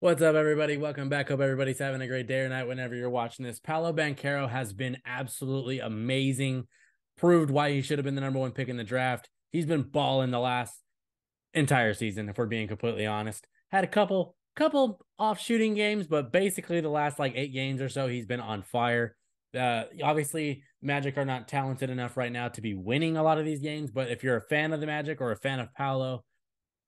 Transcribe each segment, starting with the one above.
What's up, everybody? Welcome back. Hope everybody's having a great day or night whenever you're watching this. Paolo Banchero has been absolutely amazing. Proved why he should have been the number one pick in the draft. He's been balling the last entire season, if we're being completely honest. Had a couple off shooting games, but basically the last like 8 games or so, he's been on fire. Obviously, Magic are not talented enough right now to be winning a lot of these games, but if you're a fan of the Magic or a fan of Paolo,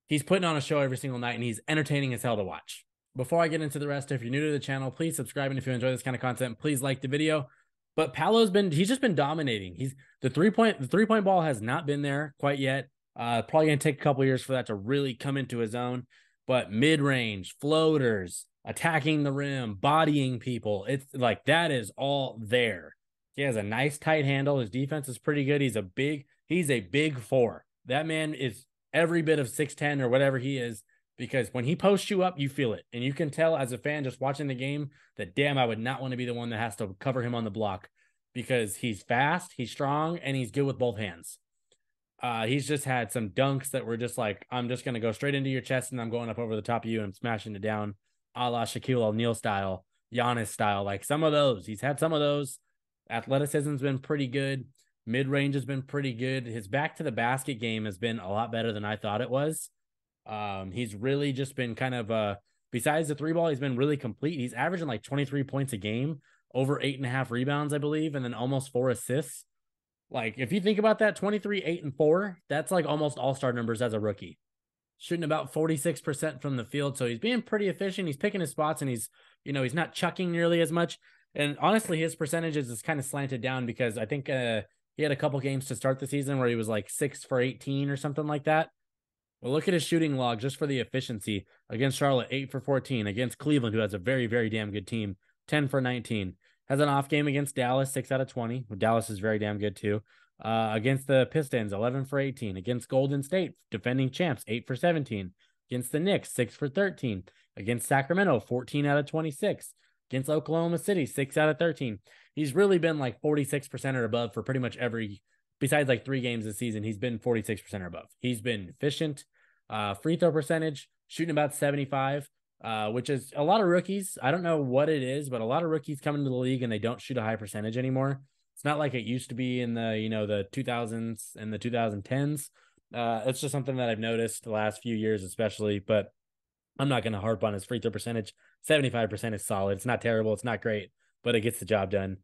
he's putting on a show every single night and he's entertaining as hell to watch. Before I get into the rest, if you're new to the channel, please subscribe. And if you enjoy this kind of content, please like the video. But he's just been dominating. He's the three point ball has not been there quite yet. Probably going to take a couple years for that to really come into his own. But mid range, floaters, attacking the rim, bodying people, it's like that is all there. He has a nice tight handle. His defense is pretty good. He's a big four. That man is every bit of 6'10" or whatever he is, because when he posts you up, you feel it. And you can tell as a fan just watching the game that, damn, I would not want to be the one that has to cover him on the block, because he's fast, he's strong, and he's good with both hands. He's just had some dunks that were just like, I'm just going to go straight into your chest and I'm going up over the top of you and I'm smashing it down, a la Shaquille O'Neal style, Giannis style. Like some of those. He's had some of those. Athleticism's been pretty good. Mid range has been pretty good. His back to the basket game has been a lot better than I thought it was. He's really just been kind of besides the three ball, he's been really complete. He's averaging like 23 points a game, over 8.5 rebounds, I believe, and then almost 4 assists. Like, if you think about that, 23, 8, and 4, that's like almost all-star numbers as a rookie. Shooting about 46% from the field. So he's being pretty efficient. He's picking his spots and he's not chucking nearly as much. And honestly, his percentages is kind of slanted down because I think he had a couple games to start the season where he was like 6 for 18 or something like that. Well, look at his shooting log just for the efficiency. Against Charlotte, 8 for 14. Against Cleveland, who has a very, very damn good team, 10 for 19. Has an off game against Dallas, 6 out of 20. Dallas is very damn good too. Against the Pistons, 11 for 18. Against Golden State, defending champs, 8 for 17. Against the Knicks, 6 for 13. Against Sacramento, 14 out of 26. Against Oklahoma City, 6 out of 13. He's really been like 46% or above for pretty much every, besides like 3 games this season. He's been 46% or above. He's been efficient. Free throw percentage, shooting about 75, which is a lot of rookies. I don't know what it is, but a lot of rookies come into the league and they don't shoot a high percentage anymore. It's not like it used to be in the 2000s and the 2010s. It's just something that I've noticed the last few years, especially. But I'm not going to harp on his free throw percentage. 75% is solid. It's not terrible. It's not great, but it gets the job done.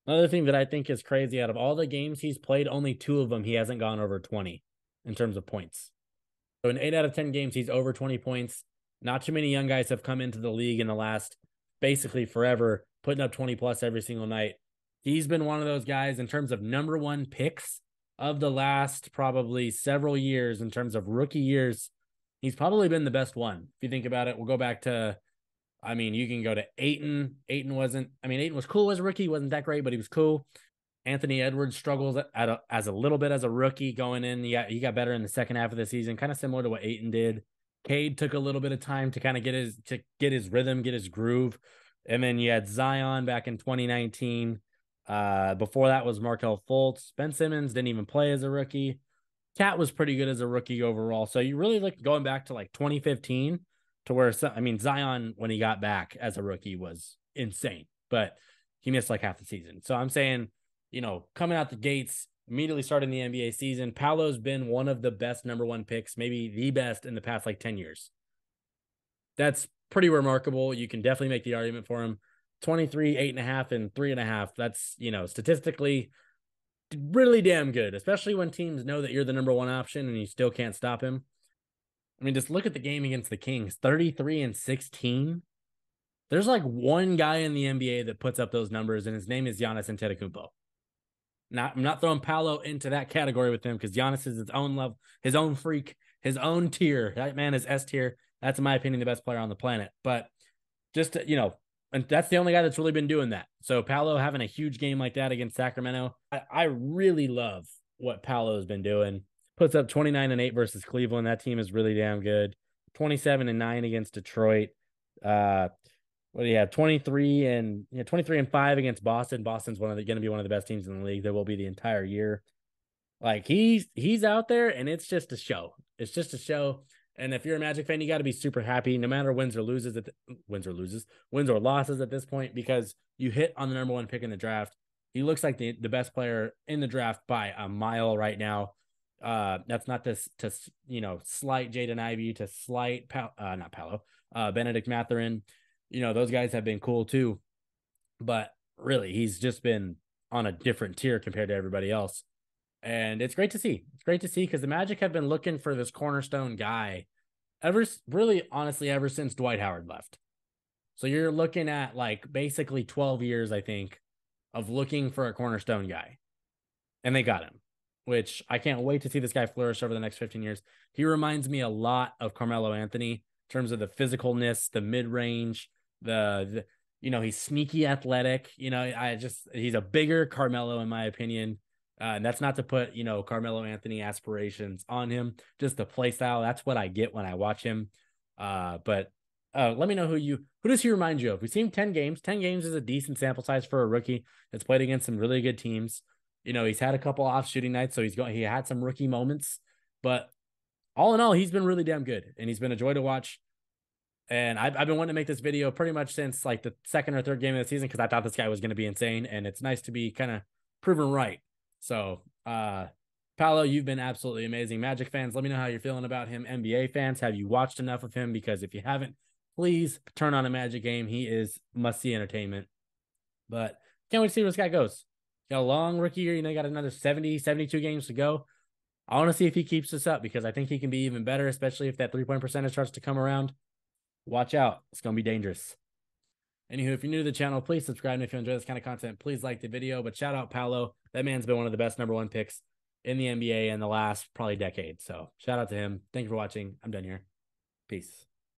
Another thing that I think is crazy, out of all the games he's played, only 2 of them he hasn't gone over 20 in terms of points. So in 8 out of 10 games, he's over 20 points. Not too many young guys have come into the league in the last basically forever, putting up 20 plus every single night. He's been one of those guys in terms of number one picks of the last probably several years. In terms of rookie years, he's probably been the best one. If you think about it, we'll go back to, I mean, you can go to Ayton. Ayton was cool as a rookie. He wasn't that great, but he was cool. Anthony Edwards struggles as a little bit as a rookie going in. He got better in the second half of the season, kind of similar to what Ayton did. Cade took a little bit of time to kind of get his rhythm, get his groove. And then you had Zion back in 2019. Before that was Markelle Fultz. Ben Simmons didn't even play as a rookie. Cat was pretty good as a rookie overall. So you really look going back to like 2015 to where, Zion, when he got back as a rookie, was insane, but he missed like half the season. So I'm saying, coming out the gates, immediately starting the NBA season, Paolo's been one of the best number one picks, maybe the best in the past like 10 years. That's pretty remarkable. You can definitely make the argument for him. 23, 8.5, and 3.5. That's, statistically really damn good, especially when teams know that you're the number one option and you still can't stop him. I mean, just look at the game against the Kings, 33 and 16. There's like one guy in the NBA that puts up those numbers, and his name is Giannis Antetokounmpo. I'm not throwing Paolo into that category with him because Giannis is his own level, his own freak, his own tier. That man is S tier. That's, in my opinion, the best player on the planet. But just, and that's the only guy that's really been doing that. So Paolo having a huge game like that against Sacramento, I really love what Paolo has been doing. Puts up 29 and 8 versus Cleveland. That team is really damn good. 27 and 9 against Detroit. What do you have? 23 and 5 against Boston. Boston's going to be one of the best teams in the league. There will be the entire year. Like he's out there, and it's just a show. It's just a show. And if you're a Magic fan, you got to be super happy, no matter wins or losses at this point, because you hit on the number one pick in the draft. He looks like the best player in the draft by a mile right now. That's not to slight Jaden Ivey, to slight not Paolo, Benedict Mathurin. Those guys have been cool too, but really, he's just been on a different tier compared to everybody else. And it's great to see. It's great to see because the Magic have been looking for this cornerstone guy really honestly ever since Dwight Howard left. So you're looking at like basically 12 years, I think, of looking for a cornerstone guy. And they got him, which I can't wait to see this guy flourish over the next 15 years. He reminds me a lot of Carmelo Anthony in terms of the physicalness, the mid-range, he's sneaky athletic. He's a bigger Carmelo in my opinion. And that's not to put, Carmelo Anthony aspirations on him, just the play style. That's what I get when I watch him. But let me know who does he remind you of? We've seen 10 games. 10 games is a decent sample size for a rookie that's played against some really good teams. He's had a couple off shooting nights, so he had some rookie moments, but all in all, he's been really damn good and he's been a joy to watch. And I've been wanting to make this video pretty much since like the second or third game of the season because I thought this guy was going to be insane, and it's nice to be kind of proven right. So, Paolo, you've been absolutely amazing. Magic fans, let me know how you're feeling about him. NBA fans, have you watched enough of him? Because if you haven't, please turn on a Magic game. He is must-see entertainment. But can't wait to see where this guy goes. Got a long rookie year. Got another 70, 72 games to go. I want to see if he keeps this up because I think he can be even better, especially if that three-point percentage starts to come around. Watch out. It's going to be dangerous. Anywho, if you're new to the channel, please subscribe. And if you enjoy this kind of content, please like the video. But shout out Paolo. That man's been one of the best number one picks in the NBA in the last probably decade. So shout out to him. Thank you for watching. I'm done here. Peace.